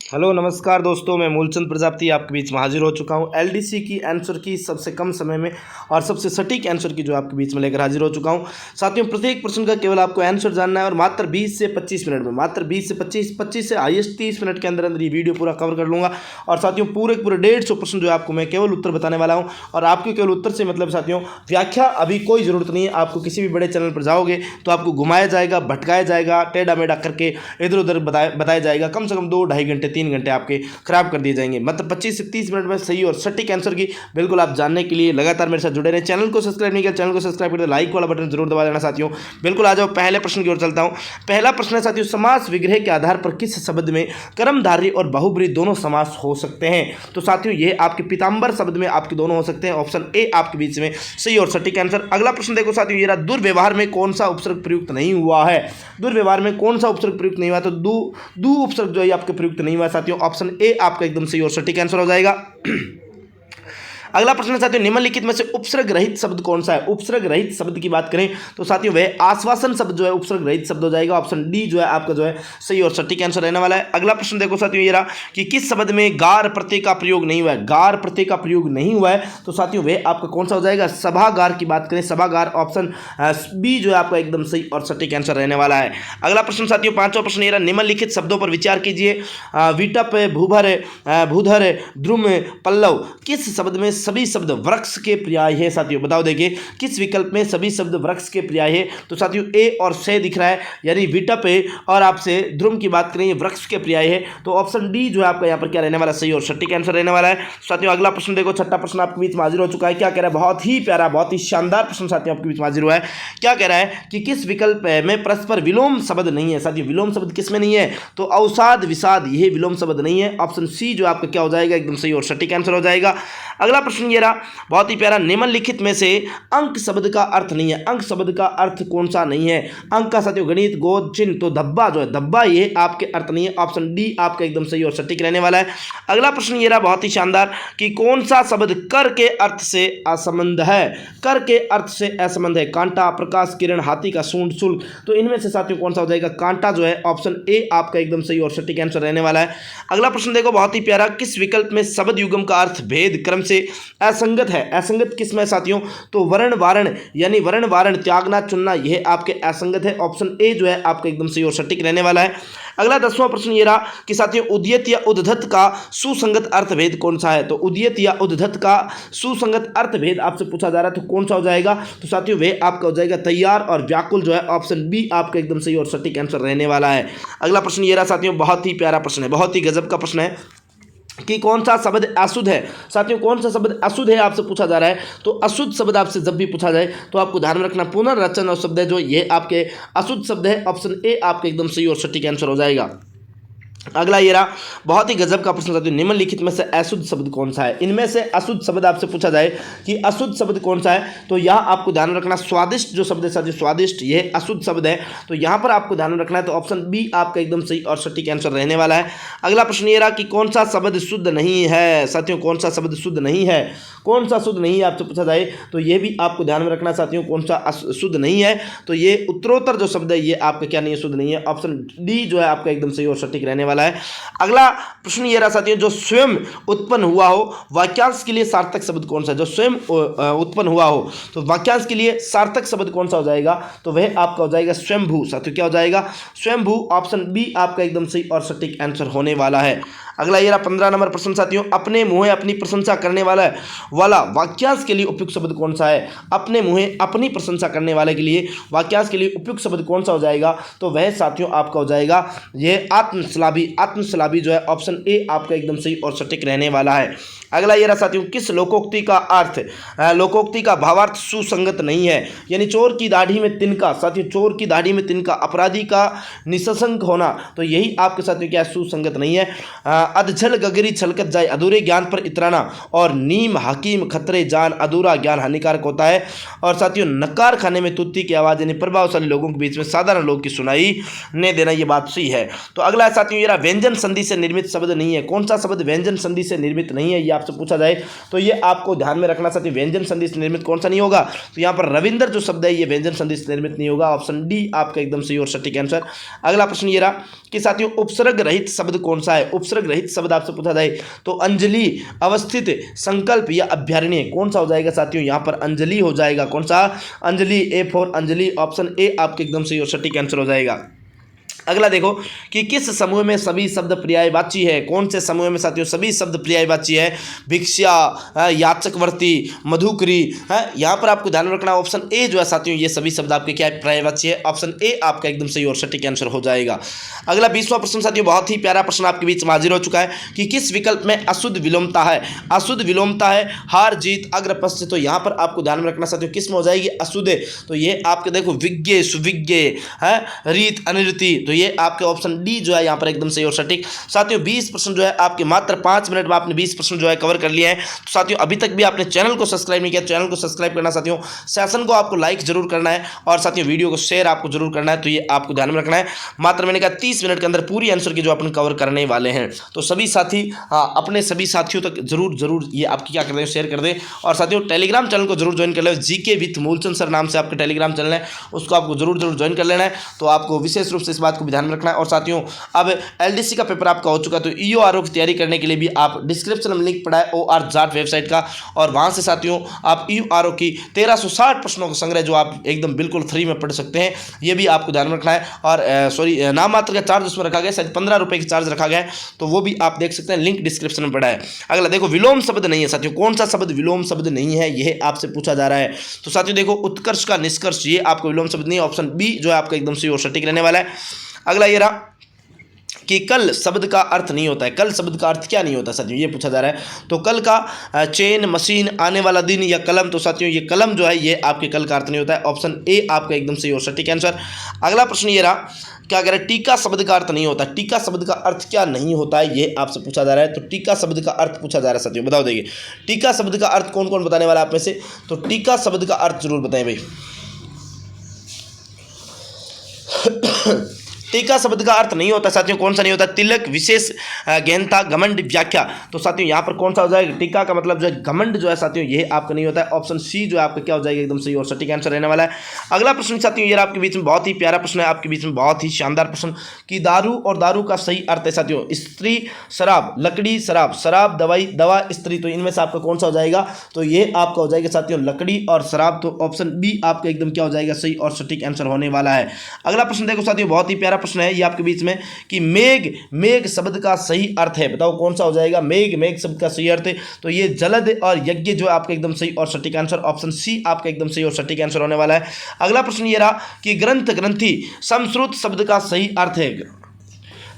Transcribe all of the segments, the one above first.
Hello नमस्कार दोस्तों, मैं मूलचंद प्रजापति आपके बीच में हाजिर हो चुका हूं। एलडीसी की आंसर की सबसे कम समय में और सबसे सटीक आंसर की जो आपके बीच में लेकर हाजिर हो चुका हूं। साथियों, प्रत्येक प्रश्न का केवल आपको आंसर जानना है और मात्र 20 से 25 मिनट में, मात्र 20 से 25 से हाईएस्ट 30 मिनट के अंदर अंदर ये वीडियो पूरा कवर कर लूँगा। और साथियों, पूरे 150 प्रश्न जो आपको मैं केवल उत्तर बताने वाला हूँ। और आपके केवल उत्तर से मतलब साथियों, व्याख्या अभी कोई ज़रूरत नहीं है। आपको किसी भी बड़े चैनल पर जाओगे तो आपको घुमाया जाएगा, भटकाया जाएगा, टेढ़ा मेढ़ा करके इधर उधर बताया जाएगा। कम से कम 2-2.5 घंटे 3 घंटे आपके खराब कर दिए जाएंगे। मतलब 25 से 30 मिनट में सही और सटीक आंसर की बिल्कुल आप जानने के लिए लगातार मेरे साथ जुड़े रहे। चैनल को सब्सक्राइब नहीं किया, चैनल को सब्सक्राइब कर दे, लाइक वाला बटन जरूर दबा देना। साथियों, बिल्कुल आ जाओ, पहले प्रश्न की ओर चलता हूं। पहला प्रश्न है साथियों, समास विग्रह के आधार पर किस शब्द में कर्मधारय और बहुब्रीहि दोनों समास हो सकते हैं? तो साथियों, ये आपके पीताम्बर शब्द में आपके दोनों हो सकते हैं। ऑप्शन ए आपके बीच में सही और सटीक आंसर। अगला प्रश्न देखो साथियों, ये रहा, दुर्व्यवहार में कौन सा उपसर्ग प्रयुक्त नहीं हुआ है? दुर्व्यवहार में कौन सा उपसर्ग प्रयुक्त नहीं हुआ? तो दू उपसर्ग जो है आपके प्रयुक्त नहीं हुआ साथियों। ऑप्शन ए आपका एकदम सही और सटीक आंसर हो जाएगा। अगला प्रश्न साथियों, निम्नलिखित में से उपसर्ग रहित शब्द कौन सा है? उपसर्ग रहित शब्द की बात करें तो साथियों वह आश्वासन शब्द जो है उपसर्ग रहित शब्द हो जाएगा। ऑप्शन डी जो है आपका जो है सही और सटीक आंसर रहने वाला है। अगला प्रश्न देखो साथियों, ये रहा कि किस शब्द में गार प्रत्यय का प्रयोग नहीं हुआ है? गार प्रत्यय का प्रयोग नहीं हुआ है तो साथियों वह आपका कौन सा हो जाएगा? सभागार की बात करें, सभागार। ऑप्शन बी जो है आपका एकदम सही और सटीक आंसर रहने वाला है। अगला प्रश्न साथियों, पांचवा प्रश्न ये रहा, निम्नलिखित शब्दों पर विचार कीजिए। विटप, भूभर, भूधर, द्रुम, पल्लव, किस शब्द में सभी शब्द वृक्ष के पर्याय है? साथियों बताओ, देखिए किस विकल्प में सभी शब्द वृक्ष के पर्याय है? तो साथियों ए और से दिख रहा है, यानी विटप है और आपसे ध्रुम की बात करें, ये वृक्ष के पर्याय है। तो ऑप्शन डी जो है आपका यहाँ पर क्या रहने वाला? सही और सटीक आंसर रहने वाला है। साथियों, अगला प्रश्न देखो, छठा प्रश्न आपके बीच में हाजिर हो चुका है। क्या कह रहा है? बहुत ही प्यारा, बहुत ही शानदार प्रश्न साथियों आपके बीच में हाजिर हुआ है। क्या कह रहा है कि किस विकल्प में परस्पर विलोम शब्द नहीं है? साथियों, विलोम शब्द किस में नहीं है? तो अवसाद, विषाद, यह विलोम शब्द नहीं है। ऑप्शन सी जो आपका क्या हो जाएगा? एकदम सही और सटीक आंसर हो जाएगा। अगला प्रश्न ये रहा, बहुत ही प्यारा, निम्नलिखित में से अंक शब्द का अर्थ नहीं है। अंक शब्द का अर्थ कौन सा नहीं है? अंक का साथियों गणित, गोद, चिन्ह, तो धब्बा जो है, धब्बा ये आपके अर्थ नहीं है। ऑप्शन डी आपका एकदम सही और सटीक रहने वाला है। अगला प्रश्न ये रहा, बहुत ही शानदार, कि कौन सा शब्द कर के अर्थ से असंबंध है? कर के अर्थ से असंबंध है। कांटा, प्रकाश, किरण, हाथी का सूंड, शुल्क, तो इनमें से साथियों कौन सा हो जाएगा? कांटा जो है। ऑप्शन ए आपका एकदम सही और सटीक आंसर रहने वाला है। अगला प्रश्न देखो, बहुत ही प्यारा, किस विकल्प में शब्द युग्म का अर्थ भेद क्रम से असंगत है? असंगत किसमें साथियों? तो वर्ण वारण, यानी वर्ण वारण, त्यागना, चुनना, यह आपके असंगत है। ऑप्शन ए जो है आपका एकदम सही और सटीक रहने वाला है। अगला 10वां प्रश्न ये रहा कि साथियों उद्यत या उद्धत का सुसंगत अर्थभेद कौन सा है? तो उद्यत या उद्धत का सुसंगत अर्थभेद आपसे पूछा जा रहा है तो कौन सा हो जाएगा? तो साथियों वह आपका हो जाएगा तैयार और व्याकुल जो है। ऑप्शन बी आपका एकदम सही और सटीक आंसर रहने वाला है। अगला प्रश्न ये रहा साथियों, बहुत ही प्यारा प्रश्न है, बहुत ही गजब का प्रश्न है कि कौन सा शब्द अशुद्ध है? साथियों कौन सा शब्द अशुद्ध है आपसे पूछा जा रहा है। तो अशुद्ध शब्द आपसे जब भी पूछा जाए तो आपको ध्यान में रखना, पुनर्रचन और शब्द है जो ये आपके अशुद्ध शब्द है। ऑप्शन ए आपका एकदम सही और सटीक आंसर हो जाएगा। अगला ये रहा, बहुत ही गजब का प्रश्न साथियों, निम्नलिखित में से अशुद्ध शब्द कौन सा है? इनमें से अशुद्ध शब्द आपसे पूछा जाए कि अशुद्ध शब्द कौन सा है, तो यहाँ आपको ध्यान रखना, स्वादिष्ट जो शब्द है साथियों, स्वादिष्ट, यह अशुद्ध शब्द है। तो यहाँ पर आपको ध्यान रखना है। तो ऑप्शन बी आपका एकदम सही और सटीक आंसर रहने वाला है। अगला प्रश्न ये रहा कि कौन सा शब्द शुद्ध नहीं है? साथियों कौन सा शब्द शुद्ध नहीं है? कौन सा शुद्ध नहीं है आपसे पूछा जाए तो यह भी आपको ध्यान में रखना साथियों, कौन सा शुद्ध नहीं है? तो ये उत्तरोत्तर जो शब्द है ये आपका क्या नहीं है? शुद्ध नहीं है। ऑप्शन डी जो है आपका एकदम सही और सटीक रहने वाला है। अगला प्रश्न ये रहा साथियों, जो स्वयं उत्पन्न हुआ हो, वाक्यांश के लिए सार्थक शब्द कौन सा है? जो स्वयं उत्पन्न हुआ हो तो वाक्यांश के लिए सार्थक शब्द कौन सा हो जाएगा? तो वह आपका हो जाएगा स्वयंभू। साथियों क्या हो जाएगा? स्वयंभू। ऑप्शन बी आपका एकदम सही और सटीक आंसर होने वाला है। अगला ये रहा 15 नंबर प्रश्न साथियों, अपने मुँह अपनी प्रशंसा करने वाला वाक्यांश के लिए उपयुक्त शब्द कौन सा है? अपने मुँह अपनी प्रशंसा करने वाले के लिए वाक्यांश के लिए उपयुक्त शब्द कौन सा हो जाएगा? तो वह साथियों आपका हो जाएगा ये आत्मश्लाघी। आत्मश्लाघी जो है ऑप्शन ए आपका एकदम सही और सटीक रहने वाला है। अगला ये रहा साथियों, किस लोकोक्ति का अर्थ, लोकोक्ति का भावार्थ सुसंगत नहीं है? यानी चोर की दाढ़ी में तिनका, साथियों चोर की दाढ़ी में तिनका, अपराधी का निसंग होना, तो यही आपके साथियों क्या सुसंगत नहीं है। अधझल गगरी छलकत जाए, अधूरे ज्ञान पर इतराना, और नीम हकीम खतरे जान, अधूरा ज्ञान हानिकारक होता है। और साथियों नकार खाने में तुत्ती की आवाज़, यानी प्रभावशाली लोगों के बीच में साधारण लोग की सुनाई ने देना, ये बात सही है। तो अगला साथियों ये रहा, व्यंजन संधि से निर्मित शब्द नहीं है। कौन सा शब्द व्यंजन संधि से निर्मित नहीं है ये आपसे पूछा जाए तो ये आपको ध्यान में रखना साथियों, व्यंजन संधि से निर्मित कौन सा नहीं होगा? तो यहाँ पर रविंद्र जो शब्द है ये व्यंजन संधि से निर्मित नहीं होगा। ऑप्शन डी आपका एकदम सही और सटीक आंसर। अगला प्रश्न ये रहा कि साथियों उपसर्ग रहित शब्द कौन सा है? उपसर्ग रहित रहित शब्द आपसे पूछा जाए तो अंजलि, अवस्थित, संकल्प या अभ्यारण्य, कौन सा हो जाएगा साथियों? यहाँ पर अंजलि हो जाएगा। कौन सा? Anjali. A for Anjali, option A आपके एकदम सही और सटीक आंसर हो जाएगा। अगला देखो कि किस समूह में सभी शब्द पर्यायवाची है? कौन से समूह में साथियों सभी शब्द पर्यायवाची है? भिक्षा, याचकवर्ती, मधुकरी है। यहाँ पर आपको ध्यान रखना ऑप्शन ए जो है साथियों ये सभी शब्द आपके क्या है? पर्यायवाची है। ऑप्शन ए आपका एकदम सही और सटीक आंसर हो जाएगा। अगला 20वां प्रश्न साथियों बहुत ही प्यारा प्रश्न आपके बीच में हाजिर हो चुका है कि किस विकल्प में अशुद्ध विलोमता है? अशुद्ध विलोमता है हार जीत अग्र पश्च। तो यहाँ पर आपको ध्यान में रखना साथियों किस में हो जाएगी? अशुद्ध। तो ये आपके देखो विज्ञ, सुविज्ञ है, रीत, अनिरति, तो ये आपके ऑप्शन डी जो है यहाँ पर एकदम सही और सटीक। साथियों 20% जो है आपके मात्र 5 मिनट में आपने 20% जो है कवर कर लिया है। तो साथियों अभी तक भी आपने चैनल को सब्सक्राइब नहीं किया, चैनल को सब्सक्राइब करना साथियों, सेशन को आपको लाइक जरूर करना है और साथियों वीडियो को शेयर आपको जरूर करना है। तो ये आपको ध्यान में रखना है। मात्र मैंने कहा 30 मिनट के अंदर पूरी आंसर की जो अपन कवर करने वाले हैं। तो सभी साथी अपने सभी साथियों तक जरूर ये आपकी क्या कर दें? शेयर कर दें। और साथियों टेलीग्राम चैनल को जरूर ज्वाइन कर ले। जीके विथ मूलचंद सर नाम से आपका टेलीग्राम चैनल है, उसको आपको जरूर ज्वाइन कर लेना है। तो आपको विशेष रूप से इस बात को भी ध्यान में रखना है। और साथियों अब एलडीसी का पेपर आपका हो चुका, तो ईओआरओ की तैयारी करने के लिए भी आप डिस्क्रिप्शन में लिंक पड़ा है OR जाट वेबसाइट का, और वहां से साथियों आप ईओआरओ की 1360 प्रश्नों का संग्रह जो आप एकदम बिल्कुल फ्री में पढ़ सकते हैं, ये भी आपको ध्यान में रखना है। और नाम मात्र का चार्ज उसमें रखा गया, शायद 15 रुपये की चार्ज रखा गया है, तो वो भी आप देख सकते हैं, लिंक डिस्क्रिप्शन में पड़ा है। अगला देखो विलोम शब्द नहीं है साथियों, कौन सा शब्द विलोम शब्द नहीं है यह आपसे पूछा जा रहा है। तो साथियों देखो उत्कर्ष का निष्कर्ष, ये आपको विलोम शब्द नहीं है। ऑप्शन बी जो है आपका एकदम सही और सटीक रहने वाला है। अगला ये रहा कि कल शब्द का अर्थ नहीं होता है। कल शब्द का अर्थ क्या नहीं होता साथियों, ये पूछा जा रहा है। तो कल का चेन, मशीन, आने वाला दिन या कलम, तो साथियों ये कलम जो है ये आपके कल का अर्थ नहीं होता है। ऑप्शन ए आपका एकदम सही और सटीक आंसर। अगला प्रश्न ये रहा, क्या कह रहा है? टीका शब्द का अर्थ नहीं होता। टीका शब्द का अर्थ क्या नहीं होता है, ये आपसे पूछा जा रहा है। तो टीका शब्द का अर्थ पूछा जा रहा है साथियों, बताओ देखिए टीका शब्द का अर्थ कौन कौन बताने वाला आप में से? तो टीका शब्द का अर्थ जरूर बताएं भाई। टीका शब्द का अर्थ नहीं होता साथियों, कौन सा नहीं होता? तिलक, विशेष, गहनता, घमंड, व्याख्या। तो साथियों यहाँ पर कौन सा हो जाएगा? टीका का मतलब जो है घमंड जो है साथियों ये आपका नहीं होता है। ऑप्शन सी जो है आपका क्या हो जाएगा? एकदम सही और सटीक आंसर रहने वाला है। अगला प्रश्न साथियों ये आपके बीच में बहुत ही प्यारा प्रश्न है, आपके बीच में बहुत ही शानदार प्रश्न कि दारू और दारू का सही अर्थ है साथियों। स्त्री, शराब, लकड़ी, शराब, शराब, दवाई, दवा, स्त्री, तो इनमें से आपका कौन सा हो जाएगा? तो ये आपका हो जाएगा साथियों लकड़ी और शराब। तो ऑप्शन बी आपका एकदम क्या हो जाएगा? सही और सटीक आंसर होने वाला है। अगला प्रश्न देखो साथियों बहुत ही प्यारा प्रश्न है ये आपके बीच में कि मेघ, मेघ शब्द का सही अर्थ है, बताओ कौन सा हो जाएगा? मेघ, मेघ शब्द का सही अर्थ है तो ये जलद और यज्ञ जो आपका एकदम सही और सटीक आंसर। ऑप्शन सी आपका एकदम सही और सटीक आंसर होने वाला है। अगला प्रश्न ये रहा कि ग्रंथ, ग्रंथि, समश्रुत शब्द का सही अर्थ है।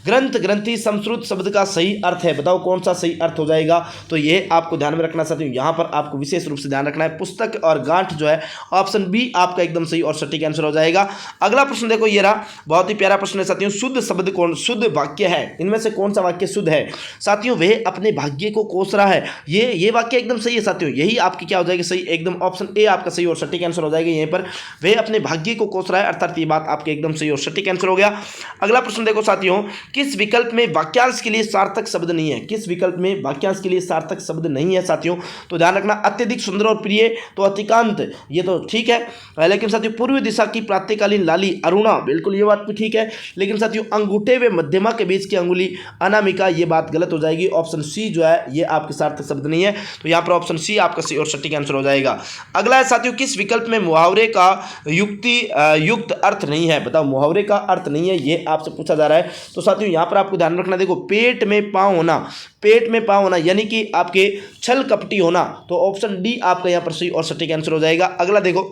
ग्रंथ, ग्रंथि, समश्रुत शब्द का सही अर्थ है, बताओ कौन सा सही अर्थ हो जाएगा? तो ये आपको ध्यान में रखना साथियों, यहाँ पर आपको विशेष रूप से ध्यान रखना है पुस्तक और गांठ जो है। ऑप्शन बी आपका एकदम सही और सटीक आंसर हो जाएगा। अगला प्रश्न देखो ये रहा बहुत ही प्यारा प्रश्न है साथियों, शुद्ध शब्द कौन, शुद्ध वाक्य है, इनमें से कौन सा वाक्य शुद्ध है? साथियों वह अपने भाग्य को कोस रहा है, ये वाक्य एकदम सही है साथियों, यही आपकी क्या हो जाएगी? सही एकदम। ऑप्शन ए आपका सही और सटीक आंसर हो जाएगा। यहीं पर वह अपने भाग्य को कोस रहा है, अर्थात ये बात आपके एकदम सही और सटीक आंसर हो गया। अगला प्रश्न देखो साथियों, किस विकल्प में वाक्यांश के लिए सार्थक शब्द नहीं है? किस विकल्प में वाक्यांश के लिए सार्थक शब्द नहीं है साथियों? तो ध्यान रखना अत्यधिक सुंदर और प्रिय, तो अतिकांत, ये तो ठीक है। लेकिन साथियों पूर्वी दिशा की प्रातःकालीन लाली, अरुणा, बिल्कुल ये बात भी ठीक है। लेकिन साथियों अंगूठे व मध्यमा के बीच की अंगुली, अनामिका, ये बात गलत हो जाएगी। ऑप्शन सी जो है ये आपके सार्थक शब्द नहीं है। तो यहाँ पर ऑप्शन सी आपका सही और सटीक आंसर हो जाएगा। अगला है साथियों, किस विकल्प में मुहावरे का युक्त अर्थ नहीं है? बताओ मुहावरे का अर्थ नहीं है, ये आपसे पूछा जा रहा है। तो साथियों यहाँ पर आपको ध्यान रखना, देखो पेट में पाँव होना, पेट में पाँव होना यानी कि आपके छल कपटी होना, तो ऑप्शन डी आपका यहाँ पर सही और सटीक आंसर हो जाएगा। अगला देखो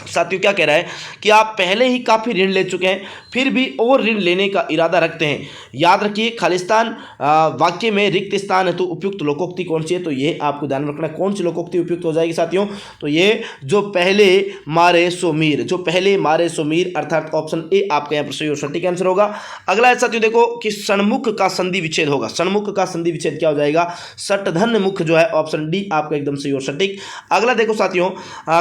साथियों क्या कह रहा है कि आप पहले ही काफ़ी ऋण ले चुके हैं फिर भी और ऋण लेने का इरादा रखते हैं। याद रखिए खालिस्तान वाक्य में रिक्त स्थान है, तो उपयुक्त लोकोक्ति कौन सी है? तो ये आपको ध्यान रखना है, कौन सी लोकोक्ति उपयुक्त हो जाएगी साथियों? तो ये जो पहले मारे सो मीर, जो पहले मारे सो मीर, अर्थात ऑप्शन ए आपका यहाँ पर सही और सटीक आंसर होगा। अगला है साथियों देखो कि सन्मुख का संधि विच्छेद होगा, सन्मुख का संधि विच्छेद क्या हो जाएगा? सटधन्य मुख जो है, ऑप्शन डी आपका एकदम सही और सटीक। अगला देखो साथियों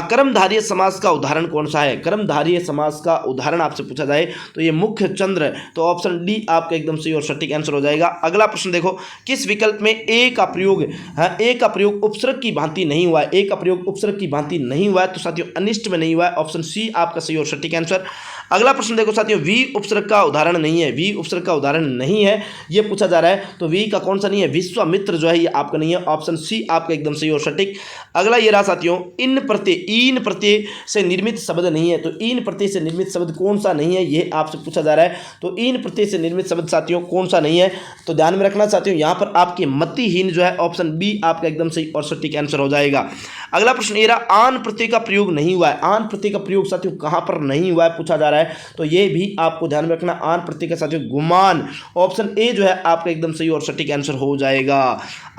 कर्मधारय समास का उदाहरण कौन सा है? कर्मधारय समास का उदाहरण आपसे पूछा जाए तो ये मुख्य चंद्र, तो ऑप्शन डी आपका एकदम सही और सटीक आंसर हो जाएगा। अगला प्रश्न देखो किस विकल्प में ए का प्रयोग ए का प्रयोग उपसर्ग की भांति नहीं हुआ है? ए का प्रयोग उपसर्ग की भांति नहीं हुआ है तो साथियों अनिष्ट में नहीं हुआ है। ऑप्शन सी आपका सही और सटीक आंसर। अगला प्रश्न देखो साथियों, वी उपसर्ग का उदाहरण नहीं है, वी उपसर्ग का उदाहरण नहीं है ये पूछा जा रहा है, तो वी का कौन सा नहीं है, विश्वामित्र जो है ये आपका नहीं है, ऑप्शन सी आपका एकदम सही और सटीक। अगला ये रहा साथियों, इन प्रत्यय से निर्मित शब्द नहीं है, तो इन प्रत्यय से निर्मित शब्द कौन सा नहीं है ये आपसे पूछा जा रहा है, तो इन प्रत्यय से निर्मित शब्द साथियों कौन सा नहीं है, तो ध्यान में रखना साथियों यहाँ पर आपके मतिहीन जो है ऑप्शन बी आपका एकदम सही और सटीक आंसर हो जाएगा। अगला प्रश्न ये रहा, आन प्रत्यय का प्रयोग नहीं हुआ है, आन प्रत्यय का प्रयोग साथियों कहां पर नहीं हुआ है पूछा जा रहा है, तो ये भी आपको ध्यान में रखना, आन प्रत्यय का साथियों गुमान, ऑप्शन ए जो है आपका एकदम सही और सटीक आंसर हो जाएगा।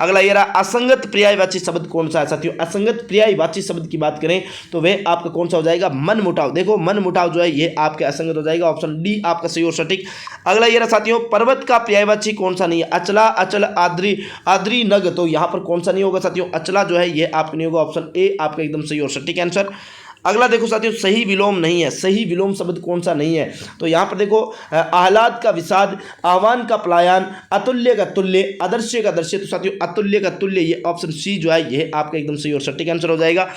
अगला ये रहा, असंगत पर्यायवाची शब्द कौन सा है साथियों, असंगत पर्यायवाची शब्द की बात करें तो वह आपका कौन सा हो जाएगा, मन मुटाव। देखो मन मुटाव जो है ये आपके असंगत हो जाएगा, ऑप्शन डी आपका सही और सटीक। अगला ये रहा साथियों, पर्वत का पर्यायवाची कौन सा नहीं है, अचला, अचल, आद्री, आद्री नग, तो यहां पर कौन सा नहीं होगा साथियों, अचला जो है ये आपका नहीं होगा, ऑप्शन ए आपका एकदम सही और सटीक आंसर। अगला देखो साथियों, सही विलोम नहीं है, सही विलोम शब्द कौन सा नहीं है, तो यहाँ पर देखो आह्लाद का विषाद, आह्वान का पलायन, अतुल्य का तुल्य, आदर्श का दर्श्य, तो साथियों अतुल्य का तुल्य ये ऑप्शन सी जो है ये आपका एकदम सही और सटीक आंसर हो जाएगा।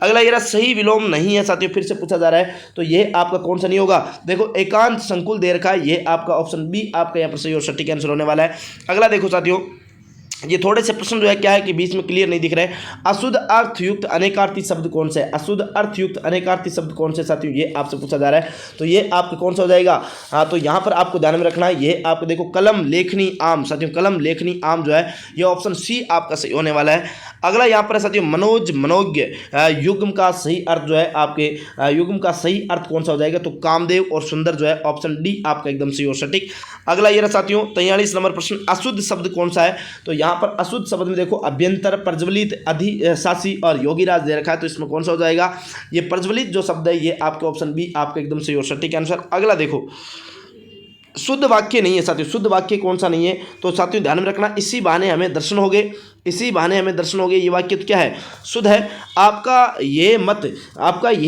अगला ये रहा, सही विलोम नहीं है साथियों, फिर से पूछा जा रहा है, तो ये आपका कौन सा नहीं होगा, देखो एकांत संकुल दे रखा है, ये आपका ऑप्शन बी आपका यहाँ पर सही और सटीक आंसर होने वाला है। अगला देखो साथियों, ये थोड़े से प्रश्न जो है क्या है कि बीच में क्लियर नहीं दिख रहे हैं, अशुद्ध अर्थयुक्त अनेकार्थी शब्द कौन से है, अशुद्ध अर्थयुक्त अनेकार्थी शब्द कौन से साथियों ये आपसे पूछा जा रहा है, तो ये आपका कौन सा हो जाएगा, हाँ तो यहाँ पर आपको ध्यान में रखना है, ये आपको देखो कलम लेखनी आम, साथियों कलम लेखनी आम जो है ये ऑप्शन सी आपका सही होने वाला है। अगला यहाँ पर है साथियों, मनोज मनोज्ञ, युग्म का सही अर्थ जो है आपके युग्म का सही अर्थ कौन सा हो जाएगा, तो कामदेव और सुंदर जो है ऑप्शन डी आपका एकदम सही और सटीक। अगला ये रहा साथियों 43 नंबर प्रश्न, अशुद्ध शब्द कौन सा है, तो यहाँ पर अशुद्ध शब्द में देखो अभ्यंतर, प्रज्वलित, अधिशासी और योगीराज दे रखा है, तो इसमें कौन सा हो जाएगा, ये प्रज्वलित जो शब्द है ये आपके ऑप्शन बी आपका एकदम सही और सटीक आंसर। अगला देखो, शुद्ध वाक्य नहीं है साथियों, शुद्ध वाक्य कौन सा नहीं है, तो साथियों ध्यान में रखना, इसी बहाने हमें दर्शन हो गए, इसी बहाने हमें दर्शन हो गए, ये वाक्य तो क्या है, शुद्ध है, आपका ये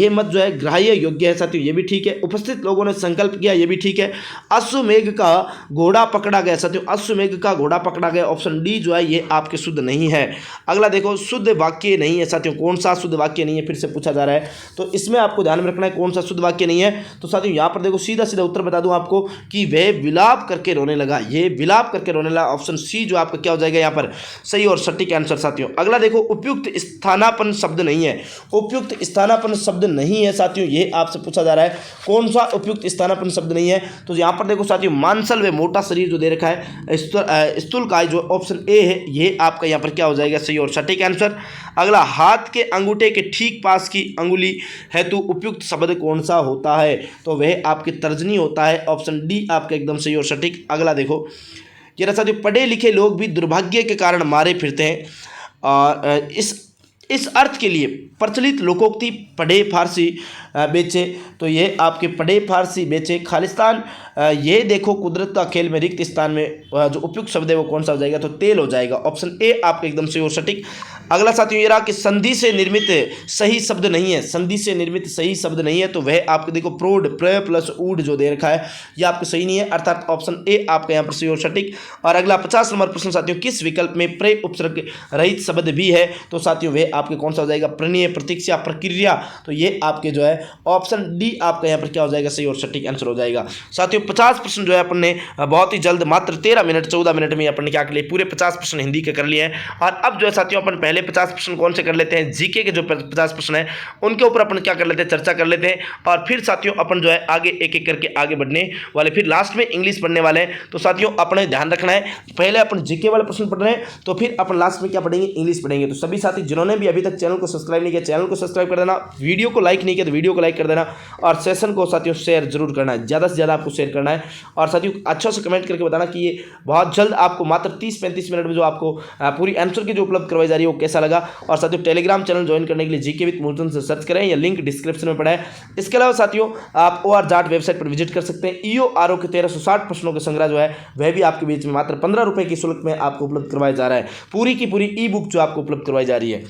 मत जो है ग्राह्य योग्य है साथियों, ये भी ठीक है, उपस्थित लोगों ने संकल्प किया, ये भी ठीक है, अश्वमेघ का घोड़ा पकड़ा गया साथियों, अश्वमेघ का घोड़ा पकड़ा गया, ऑप्शन डी जो है ये आपके शुद्ध नहीं है। अगला देखो, शुद्ध वाक्य नहीं है साथियों, कौन सा शुद्ध वाक्य नहीं है, फिर से पूछा जा रहा है, तो इसमें आपको ध्यान में रखना है कौन सा शुद्ध वाक्य नहीं है, तो साथियों यहाँ पर देखो सीधा सीधा उत्तर बता दूं आपको कि वह विलाप करके रोने लगा, ये विलाप करके रोने लगा, ऑप्शन सी जो आपका क्या हो जाएगा यहाँ पर सही और सटीक आंसर साथियों। अगला देखो, उपयुक्त स्थानापन्न शब्द नहीं है, उपयुक्त स्थानापन्न शब्द नहीं है साथियों, ये आपसे पूछा जा रहा है कौन सा उपयुक्त स्थानापन्न शब्द नहीं है, तो यहाँ पर देखो साथियों, मांसल व मोटा शरीर जो दे रखा है, स्थूलकाय जो ऑप्शन ए है ये आपका यहाँ पर क्या हो जाएगा सही और सटीक आंसर। अगला, हाथ के अंगूठे के ठीक पास की अंगुली हेतु उपयुक्त शब्द कौन सा होता है, तो वह आपकी तर्जनी होता है, ऑप्शन डी आपका एकदम सही और सटीक। अगला देखो, ये रहा साथियों, पढ़े लिखे लोग भी दुर्भाग्य के कारण मारे फिरते हैं, और इस अर्थ के लिए प्रचलित लोकोक्ति पढ़े फारसी बेचे, तो ये आपके पढ़े फारसी बेचे खालिस्तान, ये देखो कुदरत का खेल में रिक्त स्थान में जो उपयुक्त शब्द है वो कौन सा हो जाएगा, तो तेल हो जाएगा, ऑप्शन ए आपका एकदम सही और सटीक। अगला साथियों ये रहा कि संधि से निर्मित सही शब्द नहीं है, संधि से निर्मित सही शब्द नहीं है, तो वह आपको देखो प्रोड, प्र प्लस ऊड जो दे रखा है ये आपको सही नहीं है, अर्थात ऑप्शन ए आपका यहाँ पर सही और सटीक। और अगला 50 नंबर प्रश्न साथियों, किस विकल्प में प्रे उपसर्ग रहित शब्द भी है, तो साथियों वह आपके कौन सा हो जाएगा, प्रणीय, प्रतीक्षा, प्रक्रिया, तो ये आपके जो है ऑप्शन डी आपका यहाँ पर क्या हो जाएगा सही और सटीक आंसर हो जाएगा। साथियों 50 प्रश्न जो है अपन ने बहुत ही जल्द मात्र 13 मिनट 14 मिनट में अपन ने क्या कर लिया, पूरे 50 प्रश्न हिंदी के कर लिए हैं। और अब जो है साथियों अपन पहले 50 प्रश्न कौन से कर लेते हैं, जीके के जो 50 प्रश्न है उनके ऊपर अपन क्या कर लेते हैं, चर्चा कर लेते हैं, और फिर साथियों अपन जो है आगे एक एक करके आगे बढ़ने वाले, फिर लास्ट में इंग्लिश पढ़ने वाले हैं। तो साथियों अपने ध्यान रखना है, पहले अपन जीके वाले प्रश्न पढ़ रहे हैं, तो फिर अपन लास्ट में क्या पढ़ेंगे, इंग्लिश पढ़ेंगे। तो सभी साथी जिन्होंने भी अभी तक चैनल को सब्सक्राइब नहीं किया, चैनल को सब्सक्राइब कर देना, वीडियो को लाइक नहीं किया तो वीडियो को लाइक कर देना, और सेशन को साथियों शेयर जरूर करना है, ज़्यादा से ज़्यादा आपको शेयर करना है, और साथियों अच्छा से कमेंट करके बताना कि ये बहुत जल्द आपको मात्र 30-35 मिनट में जो आपको पूरी आंसर की जो उपलब्ध करवाई जा रही है वो कैसा लगा। और साथियों टेलीग्राम चैनल ज्वाइन करने के लिए जीके विद मूलचंद से सर्च करें, या लिंक डिस्क्रिप्शन में पड़ा है। इसके अलावा साथियों आप OR जाट वेबसाइट पर विजिट कर सकते हैं, EORO के 1360 प्रश्नों का संग्रह जो है वह भी आपके बीच में मात्र 15 रुपये की शुल्क में आपको उपलब्ध करवाया जा रहा है, पूरी की पूरी ई बुक जो आपको उपलब्ध करवाई जा रही है।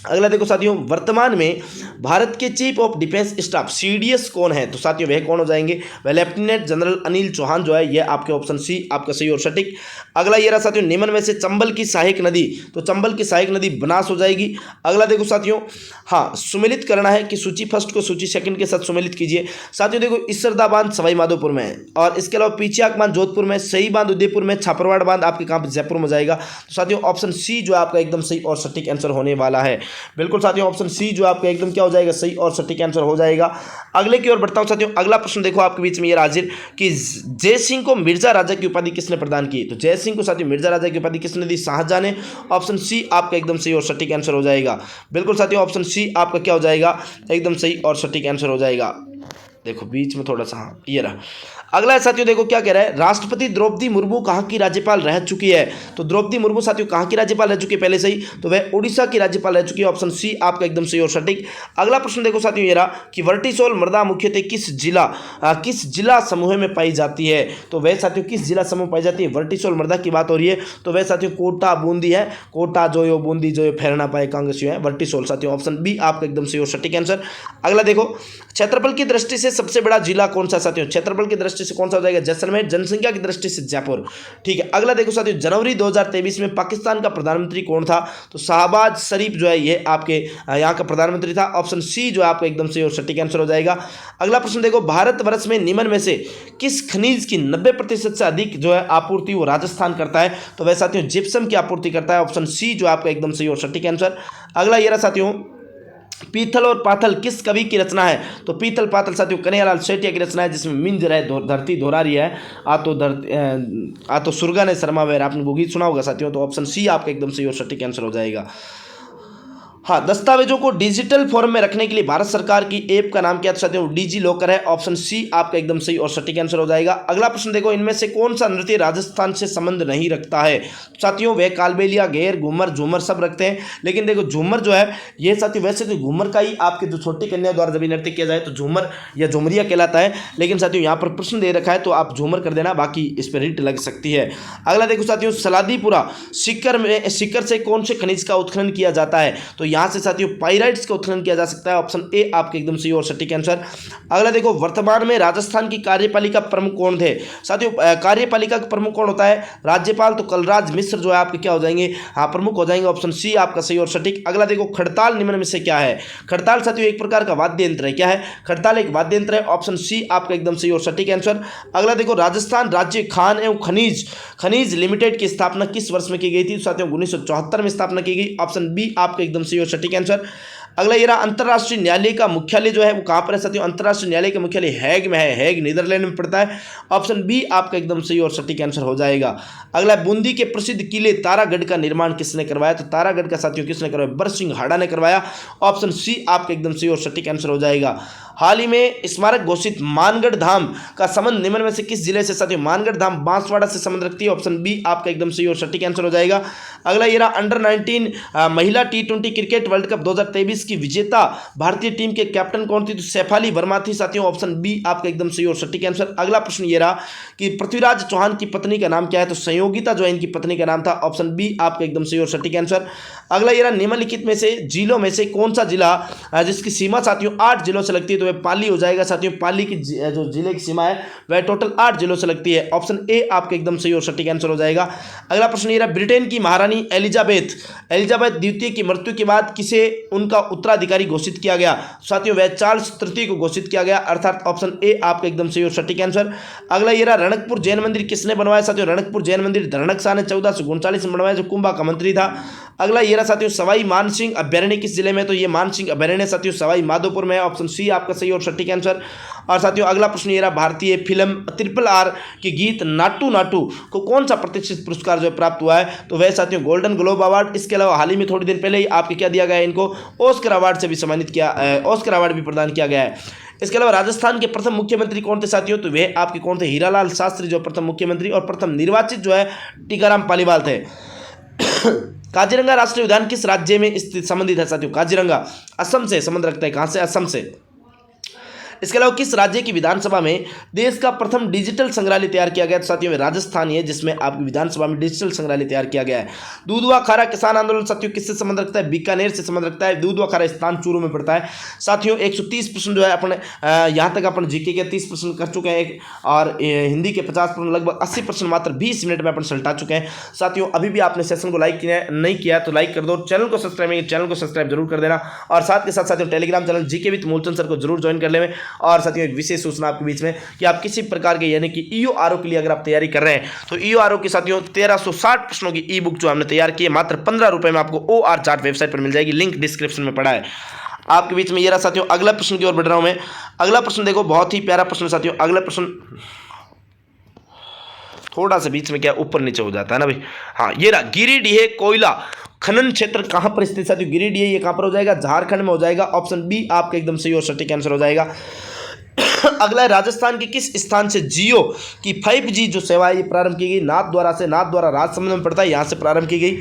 अगला देखो साथियों, वर्तमान में भारत के chief of defence staff CDS कौन है? तो साथियों वह कौन हो जाएंगे? वह लेफ्टिनेंट जनरल अनिल चौहान जो है, यह आपके ऑप्शन सी आपका सही और सटीक। अगला ये रहा साथियों, निम्न में से चंबल की सहायक नदी, तो चंबल की सहायक नदी बनास हो जाएगी। अगला देखो साथियों, हाँ सुमेलित करना है कि सूची फर्स्ट को सूची सेकंड के साथ सुमेलित कीजिए। साथियों देखो, इसरदा बांध सवाई माधोपुर में है, और इसके अलावा पीछियाक बांध जोधपुर में, सही बांध उदयपुर में, छापरवाड़ बांध आपके कहाँ पर जयपुर में जाएगा। तो साथियों ऑप्शन सी जो आपका एकदम सही और सटीक आंसर होने वाला है। बिल्कुल साथियों, ऑप्शन सी जो आपका एकदम क्या हो जाएगा, सही और सटीक आंसर हो जाएगा। अगले की ओर बढ़ता हूं साथियों। अगला प्रश्न देखो आपके बीच में ये हाजिर कि जय सिंह को मिर्जा राजा की उपाधि किसने प्रदान की? तो जय सिंह को साथियों मिर्जा राजा की उपाधि किसने दी? शाहजहां ने। ऑप्शन सी आपका एकदम सही और सटीक आंसर हो जाएगा। बिल्कुल साथियों, ऑप्शन सी आपका क्या हो जाएगा, एकदम सही और सटीक आंसर हो जाएगा। देखो बीच में थोड़ा सा, हाँ ये रहा। अगला है साथियों, देखो क्या कह रहा है, राष्ट्रपति द्रौपदी मुर्मू कहाँ की राज्यपाल रह चुकी है? तो द्रौपदी मुर्मू साथियों कहाँ की राज्यपाल रह चुकी है पहले से ही? तो वह उड़ीसा की राज्यपाल रह चुकी है। ऑप्शन सी आपका एकदम सही और सटीक। अगला प्रश्न देखो साथियों ये रहा कि वर्टिसोल मृदा मुख्यतः किस जिला समूह में पाई जाती है? तो वह साथियों किस जिला समूह पाई जाती है? वर्टिसोल मृदा की बात हो रही है, तो वह साथियों कोटा बूंदी है। कोटा जो यो बूंदी जो फेरना पाए कांग्रेस है वर्टिसोल। साथियों ऑप्शन बी आपका एकदम सही और सटीक आंसर। अगला देखो, क्षेत्रफल की दृष्टि से सबसे बड़ा जिला कौन सा? साथियों क्षेत्रफल की दृष्टि से कौन सा हो जाएगा? जैसलमेर। जनसंख्या की दृष्टि से जयपुर। ठीक है। अगला देखो साथियों, जनवरी 2023 में पाकिस्तान का प्रधानमंत्री कौन था? तो शाहबाज शरीफ जो है ये आपके यहाँ का प्रधानमंत्री था। ऑप्शन सी जो है आपका एकदम सही और सटीक आंसर हो जाएगा। अगला प्रश्न देखो, भारतवर्ष में निम्न में से किस खनिज की 90% से अधिक जो है आपूर्ति वो राजस्थान करता है? तो वह साथियों जिप्सम की आपूर्ति करता है। ऑप्शन सी जो आपका एकदम सही और सटीक आंसर। अगला ये रहा साथियों, पीथल और पाथल किस कवि की रचना है? तो पीथल पाथल साथियों कन्हैयालाल सेठिया की रचना है, जिसमें मिंज रहे धरती दोहरारी है, आ तो सुरगा ने शर्मा वेर, आपने वो गीत सुना होगा साथियों। तो ऑप्शन सी आपका एकदम सही और सटीक आंसर हो जाएगा। हाँ, दस्तावेजों को डिजिटल फॉर्म में रखने के लिए भारत सरकार की ऐप का नाम क्या है? साथियों डिजी लॉकर है। ऑप्शन सी आपका एकदम सही और सटीक आंसर हो जाएगा। अगला प्रश्न देखो, इनमें से कौन सा नृत्य राजस्थान से संबंध नहीं रखता है? साथियों वह कालबेलिया, घेर, घूमर, झूमर सब रखते हैं, लेकिन देखो झूमर जो है ये साथियों वैसे तो घूमर का ही आपके जो छोटी कन्या द्वारा जब नृत्य किया जाए तो झूमर या झुमरिया कहलाता है, लेकिन साथियों यहाँ पर प्रश्न दे रखा है तो आप झूमर कर देना, बाकी इस पर हिट लग सकती है। अगला देखो साथियों, सलादीपुरा सिक्कर से कौन से खनिज का उत्खनन किया जाता है? तो यहाँ से साथियों पाइराइट्स का उत्खनन किया जा सकता है। ऑप्शन ए आपके एकदम सही और सटीक आंसर। अगला देखो, वर्तमान में राजस्थान की कार्यपालिका प्रमुख कौन थे? साथियों कार्यपालिका का प्रमुख कौन होता है? राज्यपाल। तो कलराज मिश्र जो है आपके क्या हो जाएंगे? हाँ प्रमुख हो जाएंगे। ऑप्शन सी आपका सही और सटीक। अगला देखो, खड़ताल निम्न में से क्या है? खड़ताल साथियों एक प्रकार का वाद्य यंत्र है। क्या है? खड़ताल एक वाद्य यंत्र है। ऑप्शन सी आपका एकदम सही और सटीक आंसर। अगला देखो, राजस्थान राज्य खान एवं खनिज लिमिटेड की स्थापना किस वर्ष में की गई थी? साथियों 1974 में स्थापना की गई। ऑप्शन बी आपका एकदम सही और सटीक आंसर। अगला ये रहा, अंतर्राष्ट्रीय न्यायालय का मुख्यालय जो है वो कहाँ पर है? साथियों अंतर्राष्ट्रीय न्यायालय का मुख्यालय हैग में है। हैग नीदरलैंड में पड़ता है। ऑप्शन बी आपका एकदम सही और सटीक आंसर हो जाएगा। अगला, बूंदी के प्रसिद्ध किले तारागढ़ का निर्माण किसने करवाया? तो तारागढ़ का साथियों किसने करवाया? बरसिंह हाड़ा ने करवाया। ऑप्शन सी आपका एकदम सही और सटीक आंसर हो जाएगा। हाल ही में स्मारक घोषित मानगढ़ धाम का संबंध निम्न में से किस जिले से? साथियों मानगढ़ धाम बांसवाड़ा से संबंध रखती है। ऑप्शन बी आपका एकदम सही और सटीक आंसर हो जाएगा। अगला ये रहा, अंडर 19 महिला T20 क्रिकेट वर्ल्ड कप 2023 की विजेता भारतीय टीम के कैप्टन कौन थी? तो शेफाली वर्मा थी साथियों। ऑप्शन बी आपका एकदम सही और सटीक आंसर। अगला प्रश्न ये रहा कि पृथ्वीराज चौहान की पत्नी का नाम क्या है? तो संयोगिता जो है इनकी पत्नी का नाम था। ऑप्शन बी आपका एकदम सही और सटीक आंसर। अगला ये रहा, निम्नलिखित में से जिलों में से कौन सा जिला जिसकी सीमा साथियों 8 जिलों से लगती है? तो वह पाली हो जाएगा साथियों। पाली की जो जिले की सीमा है वह टोटल 8 जिलों से लगती है। ऑप्शन ए आपके एकदम सही और सटीक आंसर हो जाएगा। अगला प्रश्न ये रहा, ब्रिटेन की महारानी एलिजाबेथ द्वितीय की मृत्यु के बाद किसे उनका उत्तराधिकारी घोषित किया गया? साथियों वह चार्ल्स तृतीय को घोषित किया गया, अर्थात ऑप्शन ए आपका एकदम सही और सटीक आंसर। अगला ये रहा, रणकपुर जैन मंदिर किसने बनवाया? साथियों रणकपुर जैन मंदिर धरणक शाह ने 1439 में बनवाया, जो कुंभा का मंत्री था। अगला ये रहा साथियों, सवाई मानसिंह अभ्यारण्य किस जिले में? तो ये मानसिंह अभ्यारण्य साथियों सवाई माधोपुर में है। ऑप्शन सी आपका सही और सटीक आंसर। और साथियों अगला प्रश्न ये रहा, भारतीय फिल्म RRR के गीत नाटू नाटू को कौन सा प्रतिष्ठित पुरस्कार जो है प्राप्त हुआ है? तो वह साथियों गोल्डन ग्लोब अवार्ड। इसके अलावा हाल ही में थोड़ी दिन पहले ही आपके क्या दिया गया है? इनको ऑस्कर अवार्ड से भी सम्मानित किया, ऑस्कर अवार्ड भी प्रदान किया गया है। इसके अलावा राजस्थान के प्रथम मुख्यमंत्री कौन थे साथियों? तो वे आपके कौन थे? हीरालाल शास्त्री जो प्रथम मुख्यमंत्री, और प्रथम निर्वाचित जो है टीकाराम पालीवाल थे। काजीरंगा राष्ट्रीय उद्यान किस राज्य में स्थित संबंधित है साथियों? काजीरंगा असम से संबंध रखता है। कहां से? असम से। इसके अलावा किस राज्य की विधानसभा में देश का प्रथम डिजिटल संग्रहालय तैयार किया गया? तो साथियों में राजस्थान है जिसमें आपकी विधानसभा में डिजिटल संग्रहालय तैयार किया गया है। दूधवा खारा किसान आंदोलन साथियों किससे संबंध रखता है? बीकानेर से संबंध रखता है। दूधवा खारा स्थान चूरू में पड़ता है। साथियों 130 प्रश्न जो है अपने यहाँ तक अपन जीके के 30 प्रश्न कर चुके हैं और हिंदी के 50 प्रश्न, लगभग 80 प्रश्न मात्र 20 मिनट में अपन सलटा चुके हैं। साथियों अभी भी आपने सेशन को लाइक नहीं किया तो लाइक कर दो, चैनल को सब्सक्राइब जरूर कर देना और साथ के साथ साथियों Telegram channel GK with Moolchand sir को जरूर ज्वाइन कर लें। और साथियों एक विशेष सूचना आपके बीच में कि आप किसी प्रकार के यानी कि ईओआरओ के लिए अगर आप तैयारी कर रहे हैं तो ईओआरओ की साथियों 1360 प्रश्नों की ई बुक जो हमने तैयार की है मात्र 15 रुपए में आपको OR चार्ट वेबसाइट पर मिल जाएगी, लिंक डिस्क्रिप्शन में पड़ा है आपके बीच में। ये रहा साथियों अगला प्रश्न की ओर बढ़ रहा हूं मैं। अगला प्रश्न देखो, बहुत ही प्यारा प्रश्न साथियों। अगला प्रश्न थोड़ा सा बीच में क्या ऊपर नीचे हो जाता है ना भाई। हाँ ये रहा, गिरिडीह कोयला खनन क्षेत्र कहां पर स्थित साथियों? गिरिडीह ये कहां पर हो जाएगा? झारखंड में हो जाएगा। ऑप्शन बी आपका एकदम सही और सटीक आंसर हो जाएगा। अगला है, राजस्थान के किस स्थान से जियो की 5G जो सेवा है ये प्रारंभ की गई? नाथद्वारा से। नाथद्वारा राजसमंद में पड़ता है, यहां से प्रारंभ की गई।